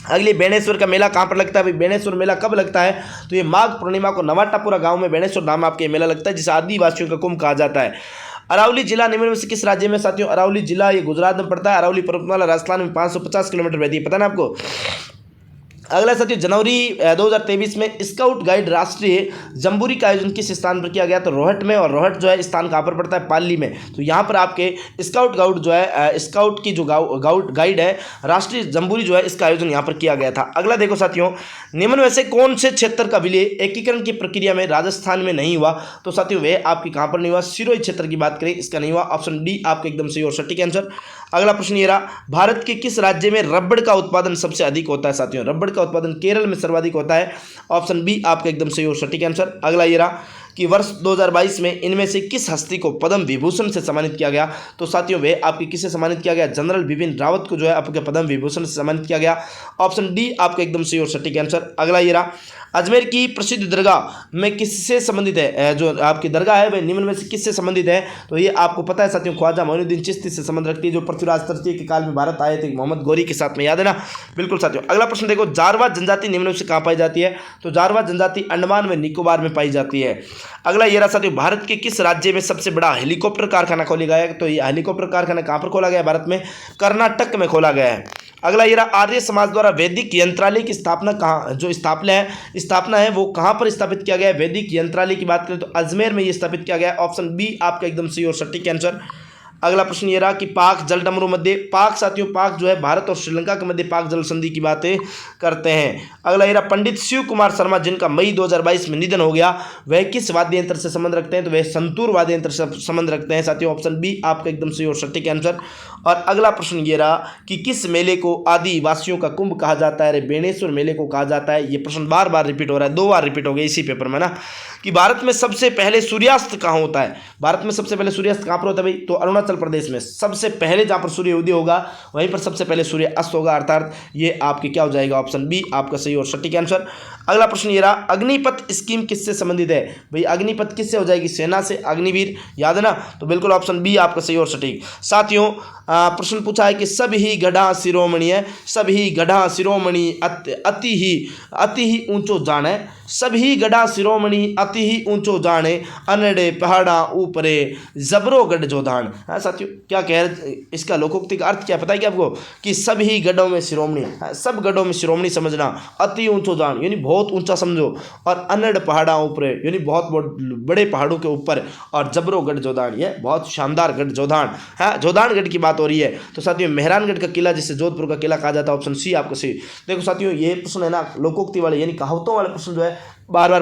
अगली, बेणेश्वर का मेला कहाँ पर लगता है भाई? बेणेश्वर मेला कब लगता है? तो ये माघ पूर्णिमा को नवाटापुरा गांव में बेणेश्वर नाम आपके मेला लगता है जिसे आदिवासियों का कुंभ कहा जाता है। अरावली जिला निम्न में से किस राज्य में साथियों? अरावली जिला ये गुजरात में पड़ता है। अरावली पर्वतमाला राजस्थान में 550 किलोमीटर बहती है, पता ना आपको। अगला साथियों, जनवरी 2023 में स्काउट गाइड राष्ट्रीय जम्बूरी का आयोजन किस स्थान पर किया गया? तो रोहट में। और रोहट जो है स्थान कहाँ पर पड़ता है? पाली में। तो यहाँ पर आपके स्काउट गाइड जो है स्काउट की जो गाइड है राष्ट्रीय जम्बूरी जो है इसका आयोजन यहाँ पर किया गया था। अगला देखो साथियों, निम्न में से कौन से क्षेत्र का विलय एकीकरण की प्रक्रिया में राजस्थान में नहीं हुआ? तो साथियों वे आपकी कहाँ पर नहीं हुआ? सिरोही क्षेत्र की बात करें, इसका नहीं हुआ। ऑप्शन डी आपका एकदम सही और सटीक आंसर। अगला प्रश्न ये रहा, भारत के किस राज्य में रबड़ का उत्पादन सबसे अधिक होता है साथियों? रबड़ का उत्पादन केरल में सर्वाधिक होता है। ऑप्शन बी आपका एकदम सही और सटीक आंसर। अगला ये रहा कि वर्ष 2022 में इनमें से किस हस्ती को पद्म विभूषण से सम्मानित किया गया? तो साथियों वे आपकी किससे सम्मानित किया गया? जनरल बिपिन रावत को जो है आपके पद्म विभूषण से सम्मानित किया गया। ऑप्शन डी आपका एकदम सही और सटीक आंसर। अगला ये रहा, अजमेर की प्रसिद्ध दरगाह में किससे संबंधित है? जो आपकी दरगाह है वह निम्न में से किससे संबंधित है? तो ये आपको पता है साथियों, ख्वाजा मोइनुद्दीन चिश्ती से संबंध रखती है जो पृथ्वीराज तृतीय के काल में भारत आए थे मोहम्मद गौरी के साथ में, याद है ना? बिल्कुल साथियों। अगला प्रश्न देखो, जारवा जनजाति निम्न में से कहाँ पाई जाती है? तो जारवा जनजाति अंडमान व निकोबार में पाई जाती है। अगला ये रहा साथियों, भारत के किस राज्य में सबसे बड़ा हेलीकॉप्टर कारखाना खोला गया है? तो ये हेलीकॉप्टर कारखाना कहाँ पर खोला गया है भारत में? कर्नाटक में खोला गया है। अगला ये रहा, आर्य समाज द्वारा वैदिक यंत्रालय की स्थापना कहाँ, जो स्थापना है वो कहाँ पर स्थापित किया गया है? वैदिक यंत्रालय की बात करें तो अजमेर में ये स्थापित किया गया है। ऑप्शन बी आपका एकदम सही और सटीक आंसर। अगला प्रश्न ये रहा कि पाक जलडमरू मध्य, पाक साथियों पाक जो है भारत और श्रीलंका के मध्य पाक जल संधि की बातें करते हैं। अगला ये रहा, पंडित शिव कुमार शर्मा जिनका मई 2022 में निधन हो गया वह किस वाद्य यंत्र से संबंध रखते हैं? तो वह संतूर वाद्य यंत्र से संबंध रखते हैं साथियों। ऑप्शन बी आपका एकदम सही और सटीक आंसर। और अगला प्रश्न ये रहा कि किस मेले को आदिवासियों का कुंभ कहा जाता है? अरे बेणेश्वर मेले को कहा जाता है। ये प्रश्न बार बार रिपीट हो रहा है, 2 बार रिपीट हो गया इसी पेपर में ना, कि भारत में सबसे पहले सूर्यास्त कहाँ होता है? भारत में सबसे पहले सूर्यास्त कहाँ पर होता है भाई? तो अरुणाचल प्रदेश में सबसे पहले जहाँ पर सूर्य उदय होगा वहीं पर सबसे पहले सूर्य अस्त होगा, अर्थात ये आपके क्या हो जाएगा? ऑप्शन बी आपका सही और सटीक आंसर। अगला प्रश्न ये रहा, अग्निपथ स्कीम किससे संबंधित है? भाई अग्निपथ किससे हो जाएगी? सेना से। अग्निवीर याद है ना? तो बिल्कुल ऑप्शन बी आपका सही और सटीक। साथियों प्रश्न पूछा है कि सब ही गढ़ा शिरोमणि है, सब ही गढ़ा शिरोमणि अति ही ऊंचो जाने, सब ही गढ़ा शिरोमणि अति ही ऊंचो जाने, अनड़े पहाड़ा ऊपरे जबरो गढ़ जोधान। हाँ साथियों क्या कह रहे, इसका लोकोक्ति का अर्थ क्या पता है क्या आपको? कि सब ही गढ़ों में शिरोमणि, सब गढ़ों में शिरोमणि समझना, अति ऊंचो जान यानी बहुत ऊंचा समझो, और अनड़ पहाड़ा ऊपरे यानी बहुत बड़े पहाड़ों के ऊपर, और जबरो गढ़ जोधान ये बहुत शानदार गढ़ जोधान। हाँ जोधानगढ़ की बात हो रही है। तो साथियों मेहरानगढ़ का किला जिसे जोधपुर का किला कहा जाता है, ऑप्शन सी आपका सही। देखो साथियों ये प्रश्न है ना लोकोक्ति वाले यानी कहावतों वाले प्रश्न जो है बार बार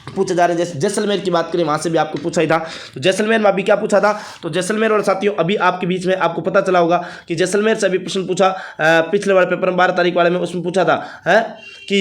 पूछे जा रहे हैं। जैसे जैसलमेर की बात करें वहां से भी आपको पूछा ही था, तो जैसलमेर में अभी क्या पूछा था? तो जैसलमेर और साथियों अभी आपके बीच में आपको पता चला होगा कि जैसलमेर से अभी प्रश्न पूछा पिछले वाले पेपर में 12 तारीख वाले में, उसमें पूछा था है कि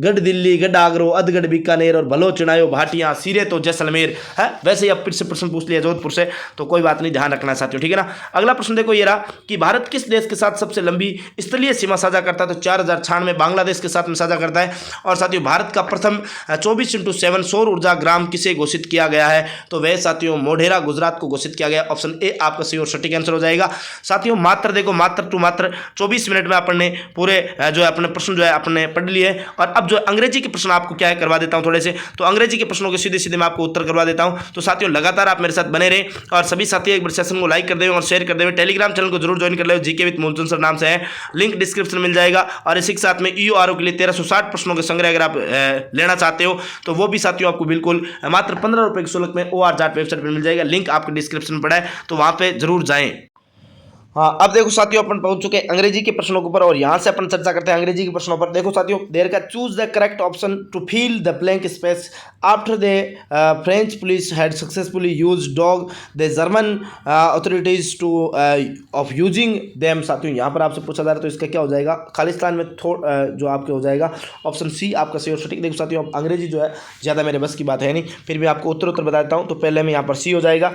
गढ़ दिल्ली, गढ़ आगरो, अधगढ़ बीकानेर और भलो चिनायो भाटियाँ सिरे तो जैसलमेर है। वैसे ही अब फिर से प्रश्न पूछ लिया जोधपुर से, तो कोई बात नहीं, ध्यान रखना साथियों, ठीक है ना। अगला प्रश्न देखो ये रहा कि भारत किस देश के साथ सबसे लंबी स्थलीय सीमा साझा करता है? तो 4096 बांग्लादेश के साथ में साझा करता है। और साथियों भारत का प्रथम 24/7 सौर ऊर्जा ग्राम किसे घोषित किया गया है, तो वह साथियों मोढेरा गुजरात को घोषित किया गया। ऑप्शन ए आपका सही और सटीक आंसर हो जाएगा। साथियों मात्र देखो मात्र 24 मिनट में अपन ने पूरे जो है अपने प्रश्न जो है अपने पढ़ लिए। और अब जो अंग्रेजी के प्रश्न आपको क्या है करवा देता हूं थोड़े से, तो अंग्रेजी के प्रश्नों के सीधे सीधे मैं आपको उत्तर करवा देता हूं। तो साथियों लगातार आप मेरे साथ बने रहे और सभी साथी एक बार सेशन को लाइक कर दें और शेयर कर दें। टेलीग्राम चैनल को जरूर ज्वाइन कर ले, जीके विद मूलचंद सर नाम से है, लिंक डिस्क्रिप्शन मिल जाएगा। और इसी के साथ में ईओआरओ के लिए 1360 प्रश्नों के संग्रह अगर आप लेना चाहते हो तो वो भी साथियों आपको बिल्कुल मात्र 15 रुपए के शुल्क में OR जाट वेबसाइट पर मिल जाएगा। लिंक आपके डिस्क्रिप्शन में पड़ा है, तो वहां पे जरूर जाएं। हाँ, अब देखो साथियों अपन पहुंच चुके हैं अंग्रेजी के प्रश्नों के ऊपर और यहां से अपन चर्चा करते हैं अंग्रेजी के प्रश्नों पर। देखो साथियों, देयर का choose the correct option to fill the blank space after the French police had successfully use dog the German authorities to off using them. साथियों यहां पर आपसे पूछा जा रहा है तो इसका क्या हो जाएगा, खालिस्तान में जो आपके हो जाएगा ऑप्शन सी आपका सही और सटीक। देखो साथियों अंग्रेजी जो है ज़्यादा मेरे बस की बात है नहीं, फिर भी आपको उत्तर बता देता हूँ। तो पहले में यहाँ पर सी हो जाएगा।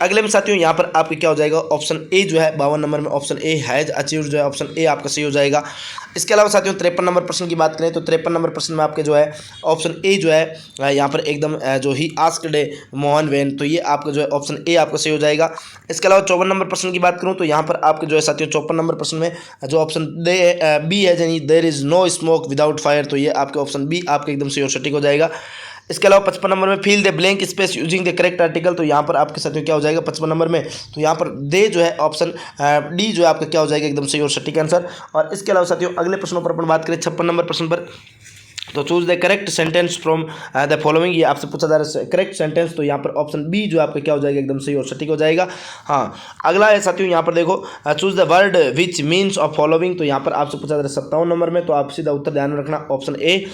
अगले में साथियों यहाँ पर आपके क्या हो जाएगा, ऑप्शन ए जो है 52 नंबर में ऑप्शन ए हैज अचीव्ड जो है ऑप्शन ए आपका सही हो जाएगा। इसके अलावा साथियों 53 नंबर प्रश्न की बात करें तो 53 नंबर प्रश्न में आपके जो है ऑप्शन ए जो है यहाँ पर एकदम जो ही आस्क्ड मोहन वेन, तो ये आपका जो है ऑप्शन ए आपका सही हो जाएगा। इसके अलावा 54 नंबर प्रश्न की बात करूँ तो यहाँ पर आपके जो है साथियों 54 नंबर प्रश्न में जो ऑप्शन बी है यानी there is no smoke without fire, तो ये आपके ऑप्शन बी आपके एकदम सही और सटीक हो जाएगा। इसके अलावा 55 नंबर में fill the blank space using the correct article, तो यहाँ पर आपके साथियों क्या हो जाएगा 55 नंबर में, तो यहाँ पर दे जो है ऑप्शन डी जो है आपका क्या हो जाएगा एकदम सही और सटीक आंसर। और इसके अलावा साथियों अगले प्रश्नों पर अपन बात करें 56 नंबर प्रश्न पर, तो choose the correct sentence from the following, ये आपसे पूछा जा रहा है करेक्ट सेंटेंस, तो यहाँ पर ऑप्शन बी जो आपका क्या हो जाएगा एकदम सही और सटीक हो जाएगा। हाँ, अगला है साथियों यहाँ पर देखो choose the word which means of following, तो यहाँ पर आपसे पूछा जा रहा है 57 नंबर में, तो आप सीधा उत्तर ध्यान में रखना ऑप्शन ए।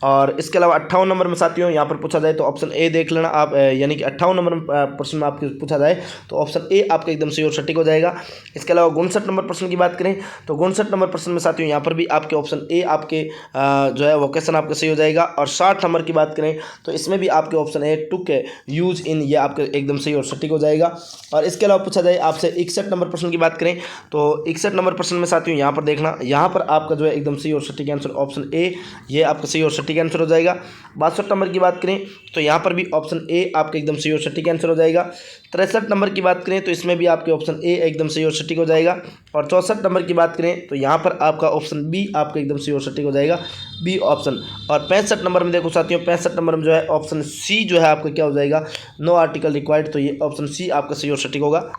और इसके अलावा 58 नंबर में साथियों यहाँ पर पूछा जाए तो ऑप्शन ए देख लेना आप, यानी कि 58 नंबर प्रश्न में आपके पूछा जाए तो ऑप्शन ए आपका एकदम सही और सटीक हो जाएगा। इसके अलावा 59 नंबर प्रश्न की बात करें तो 59 नंबर प्रश्न में साथियों यहाँ पर भी आपके ऑप्शन ए आपके जो है वोकेशन आपका सही हो जाएगा। और 60 नंबर की बात करें तो इसमें भी आपके option A took use in, ये आपके एकदम सही और सटीक हो जाएगा। और इसके अलावा पूछा जाए आपसे 61 नंबर प्रश्न की बात करें तो 61 नंबर प्रश्न में साथियों यहाँ पर देखना, यहाँ पर आपका जो है एकदम सही और सटीक आंसर ऑप्शन ए, ये आपका सही और सटीक आंसर हो जाएगा। 62 नंबर की बात करें तो यहाँ पर भी ऑप्शन ए आपका एकदम सही और सटीक आंसर हो जाएगा। 63 नंबर की बात करें तो इसमें भी आपके ऑप्शन ए एकदम सही और सटीक हो जाएगा। और 64 नंबर की बात करें तो यहाँ पर आपका ऑप्शन बी आपका एकदम सही और सटीक हो जाएगा, बी ऑप्शन। और 65 नंबर में देखो साथियों 65 नंबर में जो है ऑप्शन सी जो है आपका क्या हो जाएगा, नो आर्टिकल रिक्वायर्ड, तो ये ऑप्शन सी आपका सही और सटीक होगा।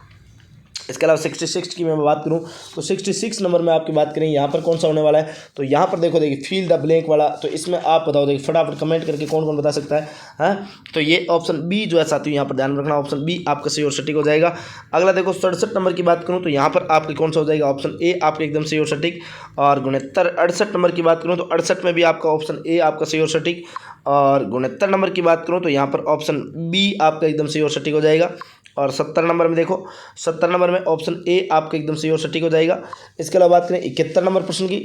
इसके अलावा 66 की मैं बात करूं तो 66 नंबर में आपकी बात करें यहाँ पर कौन सा होने वाला है, तो यहाँ पर देखो देखिए फील द ब्लैंक वाला, तो इसमें आप बताओ देखिए फटाफट कमेंट करके कौन कौन बता सकता है, हाँ, तो ये ऑप्शन बी जो है साथियों यहाँ पर ध्यान रखना, ऑप्शन बी आपका सही और सटीक हो जाएगा। अगला देखो 67 नंबर की बात करूँ तो यहाँ पर आपके कौन सा हो जाएगा, ऑप्शन ए आपके एकदम सही और सटीक। और 68 नंबर की बात करूँ तो 68 में भी आपका ऑप्शन ए आपका सही और सटीक। और 69 नंबर की बात करूँ तो यहाँ पर ऑप्शन बी आपका एकदम सही और सटीक हो जाएगा। और 70 नंबर में देखो 70 नंबर में ऑप्शन ए आपका एकदम सही और सटीक हो जाएगा। इसके अलावा बात करें 71 नंबर प्रश्न की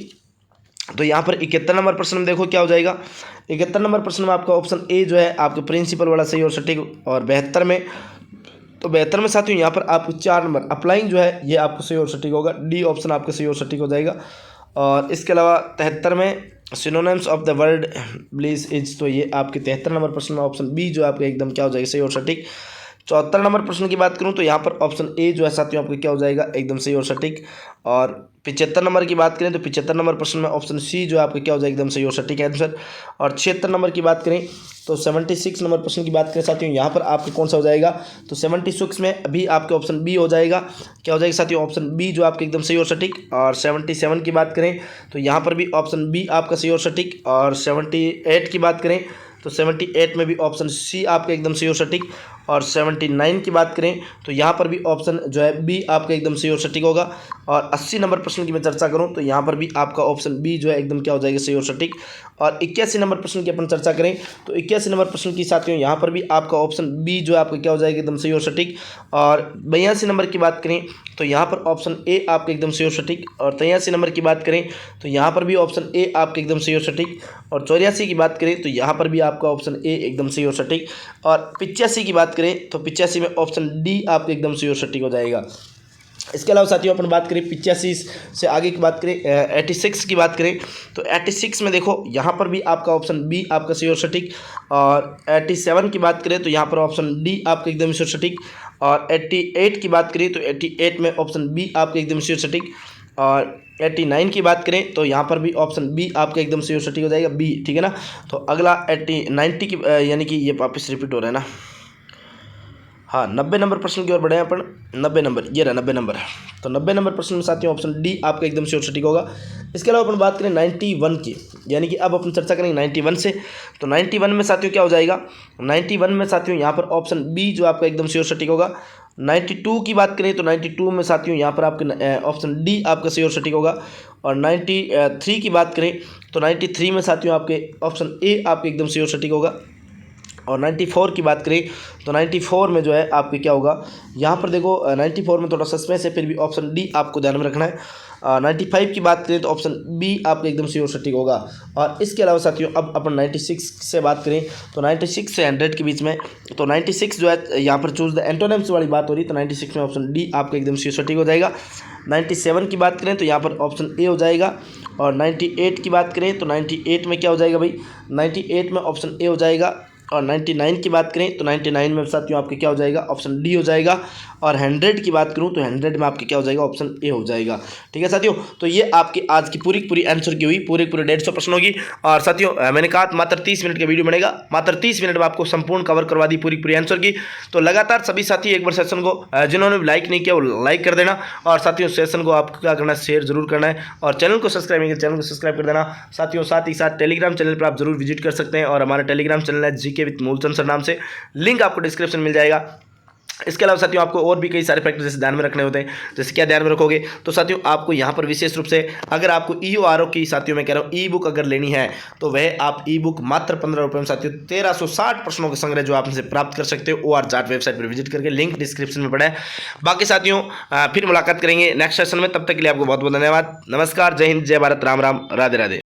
तो यहाँ पर 71 नंबर प्रश्न में देखो क्या हो जाएगा, 71 नंबर प्रश्न में आपका ऑप्शन ए जो है आपके प्रिंसिपल वाला सही और सटीक। और 72 में तो 72 में साथियों यहाँ पर आपको 4 नंबर अप्लाइंग जो है ये आपको सही और सटीक होगा, डी ऑप्शन आपका सही और सटीक हो जाएगा। और इसके अलावा 73 में synonyms of the word bliss is, तो ये आपके 73 नंबर प्रश्न में ऑप्शन बी जो आपका एकदम क्या हो जाएगा सही और सटीक। 74 नंबर प्रश्न की बात करूं तो यहाँ पर ऑप्शन ए जो है साथियों आपका क्या हो जाएगा एकदम सही और सटीक। और 75 नंबर की बात करें तो 75 नंबर प्रश्न में ऑप्शन सी जो है आपका क्या हो जाएगा एकदम सही और सटीक आंसर। और 76 नंबर की बात करें तो 76 नंबर प्रश्न की बात करें साथियों यहाँ पर आपके कौन सा हो जाएगा, तो 76 में अभी आपके ऑप्शन बी हो जाएगा, क्या हो जाएगा साथियों ऑप्शन बी जो आपके एकदम सही और सटीक। और 77 की बात करें तो यहाँ पर भी ऑप्शन बी आपका सही और सटीक। और 78 की बात करें तो 78 में भी ऑप्शन सी आपका एकदम सही और सटीक। और 79 की बात करें तो यहाँ पर भी ऑप्शन जो है बी आपका एकदम सही और सटीक होगा। और 80 नंबर प्रश्न की मैं चर्चा करूँ तो यहाँ पर भी आपका ऑप्शन बी जो है एकदम क्या हो जाएगा सही और सटीक। और 81 नंबर प्रश्न की अपन चर्चा करें तो 81 नंबर प्रश्न की साथियों यहाँ पर भी आपका ऑप्शन बी जो है आपका क्या हो जाएगा एकदम सही और सटीक। और 82 नंबर की बात करें तो यहाँ पर ऑप्शन ए आपका एकदम सही और सटीक। और 83 नंबर की बात करें तो यहाँ पर भी ऑप्शन ए आपका एकदम सही और सटीक। और 84 की बात करें तो यहाँ पर भी आपका ऑप्शन ए एकदम सही और सटीक। और 85 की बात करें तो 85 में ऑप्शन डी आपका एकदम सही और सटीक हो जाएगा। इसके अलावा साथियों अपन बात करें 85 से आगे की बात करें, 86 की बात करें तो 86 में देखो यहाँ पर भी आपका ऑप्शन बी आपका सही और सटीक। और 87 की बात करें तो यहाँ पर ऑप्शन डी आपका एकदम सही और सटीक। और 88 की बात करें तो 88 में ऑप्शन बी आपका एकदम सही और सटीक। और 89 की बात करें तो यहाँ पर भी ऑप्शन बी आपका एकदम सही और सटीक हो जाएगा, बी, ठीक है ना। तो अगला 90 की यानी कि ये वापस रिपीट हो रहा है ना, हाँ 90 नंबर प्रश्न की ओर बढ़े अपन। 90 नंबर, ये रहा 90 नंबर। तो 90 नंबर प्रश्न में साथियों ऑप्शन डी आपका एकदम श्योर सटीक होगा। इसके अलावा अपन बात करें 91 की, यानी कि अब अपन चर्चा करेंगे 91 से। तो 91 में साथियों क्या हो जाएगा, 91 में साथियों यहाँ पर ऑप्शन बी जो आपका एकदम श्योर सटीक होगा। 92 की बात करें तो 92 में साथियों यहाँ पर आपके ऑप्शन डी आपका सही और सटीक होगा। और 93 की बात करें तो 93 में साथियों आपके ऑप्शन ए आपके एकदम सही और सटीक होगा। और 94 की बात करें तो 94 में जो है आपके क्या होगा, यहाँ पर देखो 94 में थोड़ा सस्पेंस है, फिर भी ऑप्शन डी आपको ध्यान में रखना है। 95 की बात करें तो ऑप्शन बी आपका एकदम सही और सटीक होगा। और इसके अलावा साथियों अब अपन 96 से बात करें तो 96 से 100 के बीच में, तो 96 जो है यहाँ पर चूज द एंटोनिम्स वाली बात हो रही है, तो 96 में ऑप्शन डी आपका एकदम सही और सटीक हो जाएगा। 97 की बात करें तो यहाँ पर ऑप्शन ए हो जाएगा। और 98 की बात करें तो 98 में क्या हो जाएगा भाई, 98 में ऑप्शन ए हो जाएगा। और 99 की बात करें तो 99 में साथियों आपके क्या हो जाएगा, ऑप्शन डी हो जाएगा। और 100 की बात करूं तो 100 में आपके क्या हो जाएगा, ऑप्शन ए हो जाएगा। ठीक है साथियों, तो ये आपकी आज की पूरी आंसर की हुई पूरे 150 प्रश्न होगी। और साथियों मैंने कहा मात्र 30 मिनट का वीडियो बनेगा, मात्र 30 मिनट में आपको संपूर्ण कवर करवा दी पूरी आंसर की। तो लगातार सभी साथी एक बार सेशन को जिन्होंने लाइक नहीं किया वो लाइक कर देना। और साथियों सेशन को आपको क्या करना है, शेयर जरूर करना है। और चैनल को सब्सक्राइब नहीं किया, चैनल को सब्सक्राइब कर देना साथियों। साथ ही साथ टेलीग्राम चैनल पर आप जरूर विजिट कर सकते हैं। और हमारा टेलीग्राम चैनल है जीके विद मूलचंद सर नाम से, लिंक आपको डिस्क्रिप्शन मिल जाएगा। इसके अलावा साथियों आपको और भी कई सारे फैक्टर जैसे ध्यान में रखने होते हैं। जैसे क्या ध्यान में रखोगे तो साथियों आपको यहाँ पर विशेष रूप से अगर आपको EORO की साथियों मैं कह रहा हूँ ई बुक अगर लेनी है तो वह आप ई बुक मात्र 15 रुपये में साथियों 1360 प्रश्नों के संग्रह जो आप इनसे प्राप्त कर सकते हो OR जाट वेबसाइट पर विजिट करके, लिंक डिस्क्रिप्शन में पड़ा है। बाकी साथियों फिर मुलाकात करेंगे नेक्स्ट सेशन में, तब तक के लिए आपको बहुत बहुत धन्यवाद। नमस्कार, जय हिंद, जय भारत, राम राम, राधे राधे।